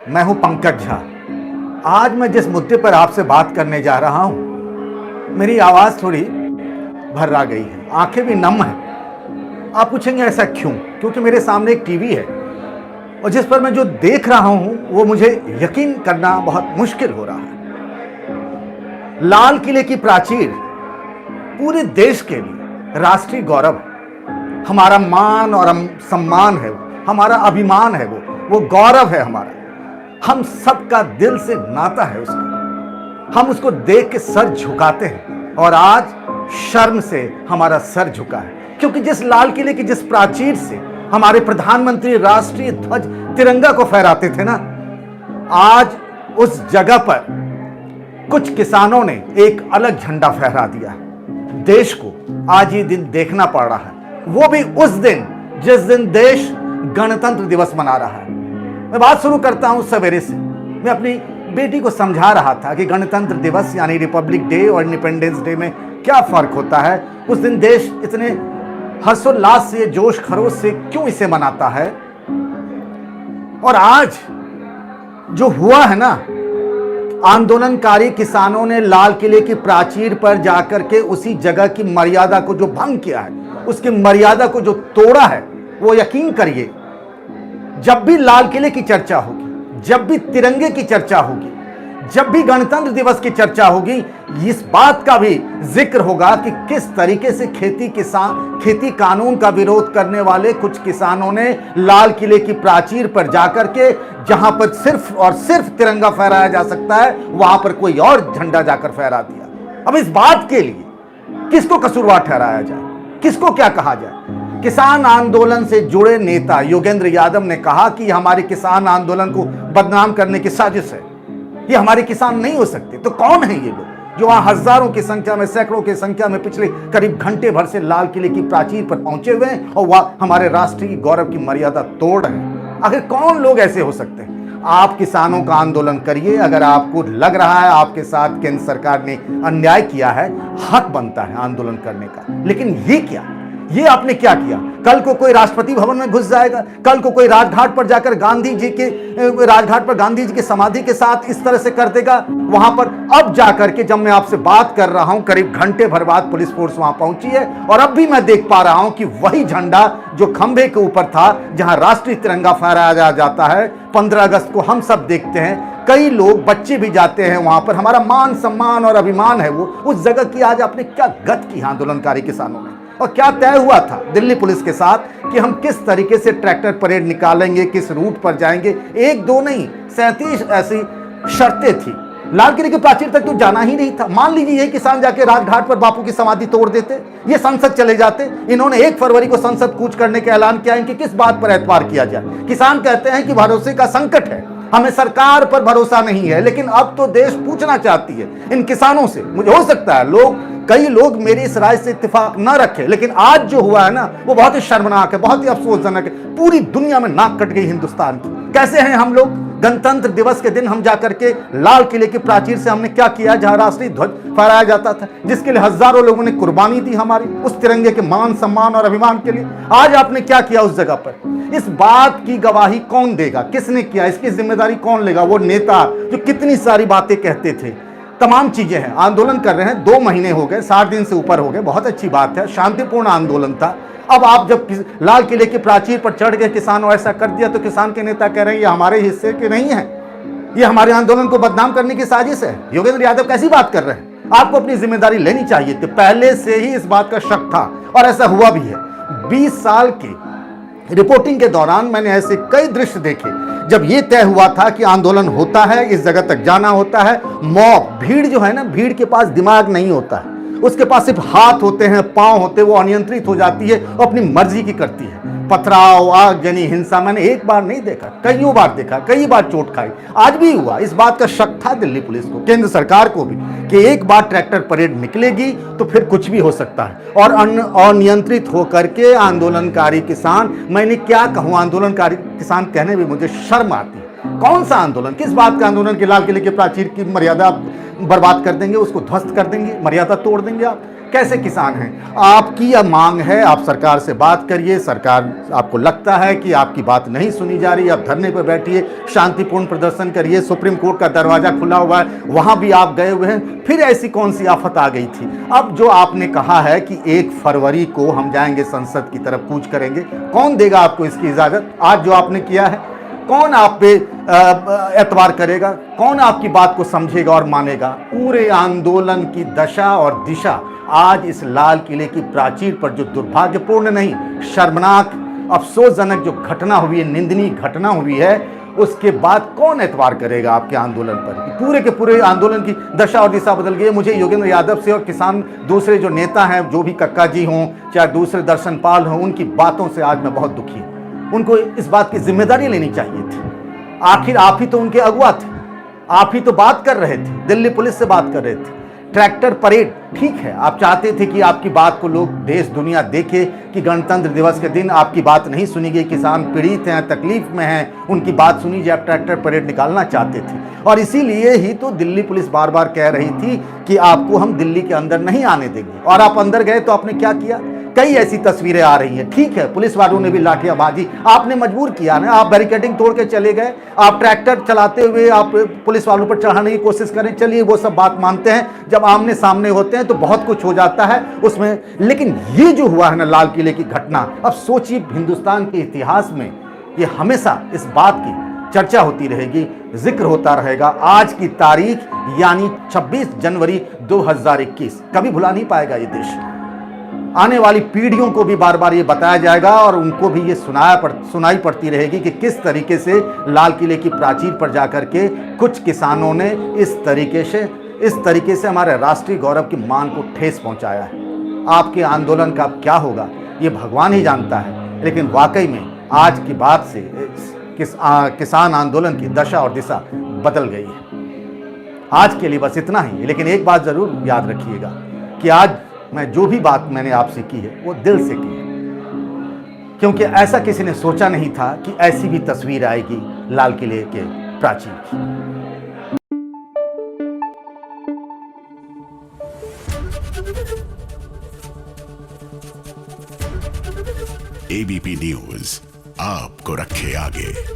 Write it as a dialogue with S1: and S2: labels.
S1: मैं हूं पंकज झा। आज मैं जिस मुद्दे पर आपसे बात करने जा रहा हूं, मेरी आवाज़ थोड़ी भर्रा गई है, आंखें भी नम हैं। आप पूछेंगे ऐसा क्यों? क्योंकि मेरे सामने एक टीवी है और जिस पर मैं जो देख रहा हूं वो मुझे यकीन करना बहुत मुश्किल हो रहा है। लाल किले की प्राचीर पूरे देश के लिए राष्ट्रीय गौरव है, हमारा मान और सम्मान है, हमारा अभिमान है, वो गौरव है हमारा। हम सबका दिल से नाता है उसका। हम उसको देख के सर झुकाते हैं और आज शर्म से हमारा सर झुका है, क्योंकि जिस लाल किले की जिस प्राचीर से हमारे प्रधानमंत्री राष्ट्रीय ध्वज तिरंगा को फहराते थे ना, आज उस जगह पर कुछ किसानों ने एक अलग झंडा फहरा दिया है। देश को आज ये दिन देखना पड़ रहा है, वो भी उस दिन जिस दिन देश गणतंत्र दिवस मना रहा है। मैं बात शुरू करता हूं सवेरे से। मैं अपनी बेटी को समझा रहा था कि गणतंत्र दिवस यानी रिपब्लिक डे और इंडिपेंडेंस डे में क्या फर्क होता है। उस दिन देश इतने हर्षोल्लास से, जोश खरोश से क्यों इसे मनाता है। और आज जो हुआ है ना, आंदोलनकारी किसानों ने लाल किले की प्राचीर पर जाकर के उसी जगह की मर्यादा को जो भंग किया है, उसकी मर्यादा को जो तोड़ा है, वो यकीन करिए जब भी लाल किले की चर्चा होगी, जब भी तिरंगे की चर्चा होगी, जब भी गणतंत्र दिवस की चर्चा होगी, इस बात का भी जिक्र होगा कि किस तरीके से खेती कानून का विरोध करने वाले कुछ किसानों ने लाल किले की प्राचीर पर जाकर के, जहां पर सिर्फ और सिर्फ तिरंगा फहराया जा सकता है, वहां पर कोई और झंडा जाकर फहरा दिया। अब इस बात के लिए किसको कसूरवार ठहराया जाए, किसको क्या कहा जाए? किसान आंदोलन से जुड़े नेता योगेंद्र यादव ने कहा कि हमारे किसान आंदोलन को बदनाम करने की साजिश है, ये हमारे किसान नहीं हो सकते। तो कौन है ये लोग जो वहां हजारों की संख्या में, सैकड़ों की संख्या में पिछले करीब घंटे भर से लाल किले की प्राचीर पर पहुंचे हुए हैं और वह हमारे राष्ट्रीय गौरव की मर्यादा तोड़ रहे हैं? आखिर कौन लोग ऐसे हो सकते हैं? आप किसानों का आंदोलन करिए। अगर आपको लग रहा है आपके साथ केंद्र सरकार ने अन्याय किया है, हक बनता है आंदोलन करने का। लेकिन ये क्या, ये आपने क्या किया? कल को कोई राष्ट्रपति भवन में घुस जाएगा, कल को कोई राजघाट पर जाकर गांधी जी की समाधि के साथ इस तरह से कर देगा वहां पर। अब जाकर के जब मैं आपसे बात कर रहा हूं, करीब घंटे भर बाद पुलिस फोर्स वहां पहुंची है और अब भी मैं देख पा रहा हूं कि वही झंडा जो खंभे के ऊपर था, जहां राष्ट्रीय तिरंगा फहराया जाता है, 15 अगस्त को हम सब देखते हैं, कई लोग, बच्चे भी जाते हैं वहां पर। हमारा मान सम्मान और अभिमान है वो, उस जगह की आज आपने क्या गत की आंदोलनकारी किसानों ने। और क्या तय हुआ था दिल्ली पुलिस के साथ कि हम किस तरीके से ट्रैक्टर परेड निकालेंगे, किस रूट पर जाएंगे। एक दो नहीं, 37 ऐसी शर्तें थी। लाल किले की प्राचीर तक तो जाना ही नहीं था। मान लीजिए ये किसान जाके राजघाट पर बापू की समाधि तोड़ देते, ये संसद चले जाते। इन्होंने 1 फरवरी को संसद कूच करने का ऐलान किया। इनकी किस बात पर एतबार किया जाए? किसान कहते हैं कि भरोसे का संकट है, हमें सरकार पर भरोसा नहीं है। लेकिन अब तो देश पूछना चाहती है इन किसानों से। मुझे हो सकता है कई लोग मेरी इस राय से इत्तेफाक न रखें, लेकिन आज जो हुआ है ना, वो बहुत ही शर्मनाक है, बहुत ही अफसोसजनक है। पूरी दुनिया में नाक कट गई हिंदुस्तान की। कैसे हैं हम लोग? गणतंत्र दिवस के दिन हम जाकर के लाल किले की प्राचीर से हमने क्या किया, जहां राष्ट्रीय ध्वज फहराया जाता था, जिसके लिए हजारों लोगों ने कुर्बानी दी हमारी उस तिरंगे के मान सम्मान और अभिमान के लिए। आज आपने क्या किया उस जगह पर? इस बात की गवाही कौन देगा? किसने किया? इसकी जिम्मेदारी कौन लेगा? वो नेता जो कितनी सारी बातें कहते थे। तमाम चीजें हैं, आंदोलन कर रहे हैं, 2 महीने हो गए, 60 दिन से ऊपर हो गए, बहुत अच्छी बात है, शांतिपूर्ण आंदोलन था। अब आप जब लाल किले की प्राचीर पर चढ़ गए, किसानों ऐसा कर दिया, तो किसान के नेता कह रहे हैं ये हमारे हिस्से के नहीं है, ये हमारे आंदोलन को बदनाम करने की साजिश है। योगेंद्र यादव कैसी बात कर रहे हैं? आपको अपनी जिम्मेदारी लेनी चाहिए थी। पहले से ही इस बात का शक था और ऐसा हुआ भी है। 20 साल की रिपोर्टिंग के दौरान मैंने ऐसे कई दृश्य देखे जब ये तय हुआ था कि आंदोलन होता है, इस जगह तक जाना होता है। मॉब, भीड़ जो है ना, भीड़ के पास दिमाग नहीं होता है, उसके पास सिर्फ हाथ होते हैं, पांव होते हैं, वो अनियंत्रित हो जाती है और अपनी मर्जी की करती है। पथराव, आगजनी, हिंसा मैंने एक बार नहीं देखा, कईयों बार देखा, कई बार चोट खाई। आज भी हुआ। इस बात का शक था दिल्ली पुलिस को, केंद्र सरकार को भी, कि एक बार ट्रैक्टर परेड निकलेगी तो फिर कुछ भी हो सकता है। और अनियंत्रित होकर के आंदोलनकारी किसान, मैंने क्या कहूँ, आंदोलनकारी किसान कहने में मुझे शर्म आती है। कौन सा आंदोलन, किस बात का आंदोलन? कि लाल किले के प्राचीर की मर्यादा बर्बाद कर देंगे, उसको ध्वस्त कर देंगे, मर्यादा तोड़ देंगे। आप कैसे किसान हैं? आपकी यह मांग है, आप सरकार से बात करिए, सरकार आपको लगता है कि आपकी बात नहीं सुनी जा रही, आप धरने पर बैठिए, शांतिपूर्ण प्रदर्शन करिए, सुप्रीम कोर्ट का दरवाजा खुला हुआ है, वहां भी आप गए हुए हैं, फिर ऐसी कौन सी आफत आ गई थी? अब जो आपने कहा है कि 1 फरवरी को हम जाएंगे संसद की तरफ कूच करेंगे, कौन देगा आपको इसकी इजाजत? आज जो आपने किया है, कौन आप पे एतबार करेगा? कौन आपकी बात को समझेगा और मानेगा? पूरे आंदोलन की दशा और दिशा आज इस लाल किले की प्राचीर पर जो दुर्भाग्यपूर्ण नहीं, शर्मनाक, अफसोसजनक जो घटना हुई है, निंदनीय घटना हुई है, उसके बाद कौन एतबार करेगा आपके आंदोलन पर? पूरे के पूरे आंदोलन की दशा और दिशा बदल गई है। मुझे योगेंद्र यादव से और किसान दूसरे जो नेता हैं, जो भी कक्का जी हों चाहे दूसरे दर्शन पाल हों, उनकी बातों से आज मैं बहुत दुखी हूं। उनको इस बात की जिम्मेदारी लेनी चाहिए थी। आखिर आप ही तो उनके अगुआ थे, आप ही तो बात कर रहे थे, दिल्ली पुलिस से बात कर रहे थे। ट्रैक्टर परेड, ठीक है, आप चाहते थे कि आपकी बात को लोग देश दुनिया देखे कि गणतंत्र दिवस के दिन आपकी बात नहीं सुनी गई, किसान पीड़ित हैं, तकलीफ में हैं, उनकी बात सुनी जाए, आप ट्रैक्टर परेड निकालना चाहते थे। और इसीलिए ही तो दिल्ली पुलिस बार बार कह रही थी कि आपको हम दिल्ली के अंदर नहीं आने देंगे। और आप अंदर गए तो आपने क्या किया? कई ऐसी तस्वीरें आ रही हैं, ठीक है, पुलिस वालों ने भी लाठियाबाजी, आपने मजबूर किया ना, आप बैरिकेडिंग तोड़ के चले गए, आप ट्रैक्टर चलाते हुए आप पुलिस वालों पर चढ़ाने की कोशिश करें, चलिए वो सब बात मानते हैं, जब आमने सामने होते हैं तो बहुत कुछ हो जाता है उसमें। लेकिन ये जो हुआ है ना लाल किले की घटना, अब सोचिए, हिंदुस्तान के इतिहास में ये हमेशा इस बात की चर्चा होती रहेगी, जिक्र होता रहेगा। आज की तारीख यानी 26 जनवरी 2021 कभी भुला नहीं पाएगा ये देश। आने वाली पीढ़ियों को भी बार बार ये बताया जाएगा और उनको भी ये सुनाई पड़ती रहेगी कि किस तरीके से लाल किले की प्राचीर पर जाकर के कुछ किसानों ने इस तरीके से हमारे राष्ट्रीय गौरव की मान को ठेस पहुंचाया है। आपके आंदोलन का अब क्या होगा ये भगवान ही जानता है, लेकिन वाकई में आज की बात से किसान आंदोलन की दशा और दिशा बदल गई है। आज के लिए बस इतना ही, लेकिन एक बात जरूर याद रखिएगा कि आज मैं जो भी बात मैंने आपसे की है वो दिल से की है, क्योंकि ऐसा किसी ने सोचा नहीं था कि ऐसी भी तस्वीर आएगी लाल किले के प्राचीर की।
S2: एबीपी न्यूज आपको रखे आगे।